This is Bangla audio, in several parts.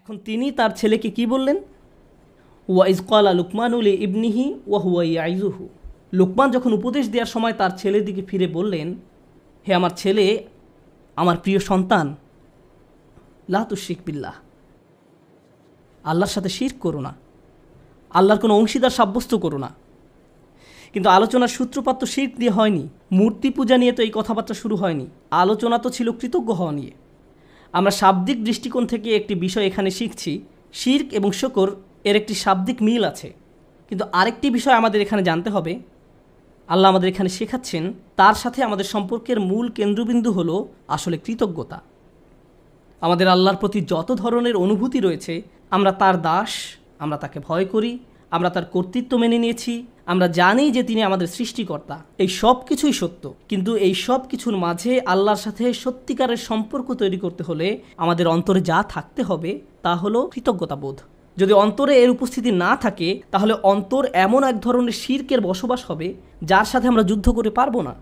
এখন তিনি তার ছেলেকে কি বললেন? ওয়াইজ ক্বালা লুকমানু লিইবনিহি ওয়া হুয়া ইয়াইযুহু। লুকমান যখন উপদেশ দেওয়ার সময় তার ছেলের দিকে ফিরে বললেন, হে আমার ছেলে, আমার প্রিয় সন্তান, লা তুশরিক বিল্লাহ, আল্লাহর সাথে শিরক করো না, আল্লাহর কোনো অংশীদার সাব্যস্ত করো না। কিন্তু আলোচনার সূত্রপাত তো শিরক দিয়ে হয়নি, মূর্তি পূজা নিয়ে তো এই কথাবার্তা শুরু হয়নি। আলোচনা তো ছিল কৃতজ্ঞ হওয়া নিয়ে। আমরা শাব্দিক দৃষ্টিকোণ থেকে একটি বিষয় এখানে শিখছি, শিরক এবং শুকর এর একটি শাব্দিক মিল আছে। কিন্তু আরেকটি বিষয় আমাদের এখানে জানতে হবে, আল্লাহ আমাদের এখানে শেখাচ্ছেন তার সাথে আমাদের সম্পর্কের মূল কেন্দ্রবিন্দু হলো আসলে কৃতজ্ঞতা। আমাদের আল্লাহর প্রতি যত ধরনের অনুভূতি রয়েছে, আমরা তার দাস, আমরা তাকে ভয় করি, আমরা তার কর্তৃত্ব মেনে নিয়েছি, আমরা জানি যে তিনি আমাদের সৃষ্টিকর্তা, এই সব কিছুই সত্য। কিন্তু এই সব কিছুর মাঝে আল্লাহর সাথে সত্যিকারের সম্পর্ক তৈরি করতে হলে আমাদের অন্তরে যা থাকতে হবে তা হলো কৃতজ্ঞতাবোধ। যদি অন্তরে এর উপস্থিতি না থাকে, তাহলে অন্তর এমন এক ধরনের শিরকের বসবাস হবে যার সাথে আমরা যুদ্ধ করে পারবো না।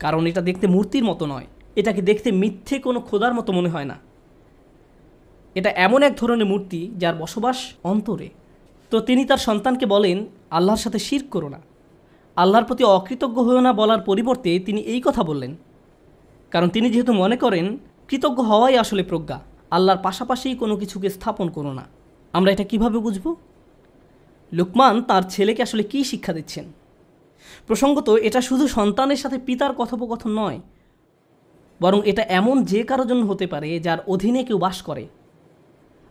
কারণ এটা দেখতে মূর্তির মতো নয়, এটাকে দেখতে মিথ্যে কোনো খোদার মতো মনে হয় না। এটা এমন এক ধরনের মূর্তি যার বসবাস অন্তরে। তো তিনি তার সন্তানকে বলেন, আল্লাহর সাথে শিরক করো না, আল্লাহর প্রতি অকৃতজ্ঞ হয়েও না বলার পরিবর্তে তিনি এই কথা বললেন। কারণ তিনি যেহেতু মনে করেন কৃতজ্ঞ হওয়াই আসলে প্রজ্ঞা, আল্লাহর পাশাপাশি কোনো কিছুকে স্থাপন করো না। আমরা এটা কিভাবে বুঝব? লুকমান তার ছেলেকে আসলে কী শিক্ষা দিচ্ছেন? প্রসঙ্গত এটা শুধু সন্তানের সাথে পিতার কথোপকথন নয়, বরং এটা এমন যে কারো জন্য হতে পারে যার অধীনে কেউ বাস করে।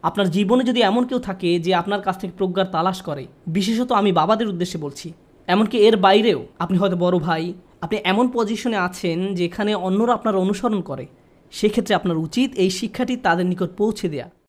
আপনার জীবনে যদি এমন কেউ থাকে যে আপনার কাছ থেকে প্রজ্ঞার তালাশ করে, বিশেষত আমি বাবাদের উদ্দেশ্যে বলছি, এমনকি এর বাইরেও আপনি হয়তো বড় ভাই, আপনি এমন পজিশনে আছেন যেখানে অন্যরা আপনার অনুসরণ করে, সেক্ষেত্রে আপনার উচিত এই শিক্ষাটি তাদের নিকট পৌঁছে দেয়া।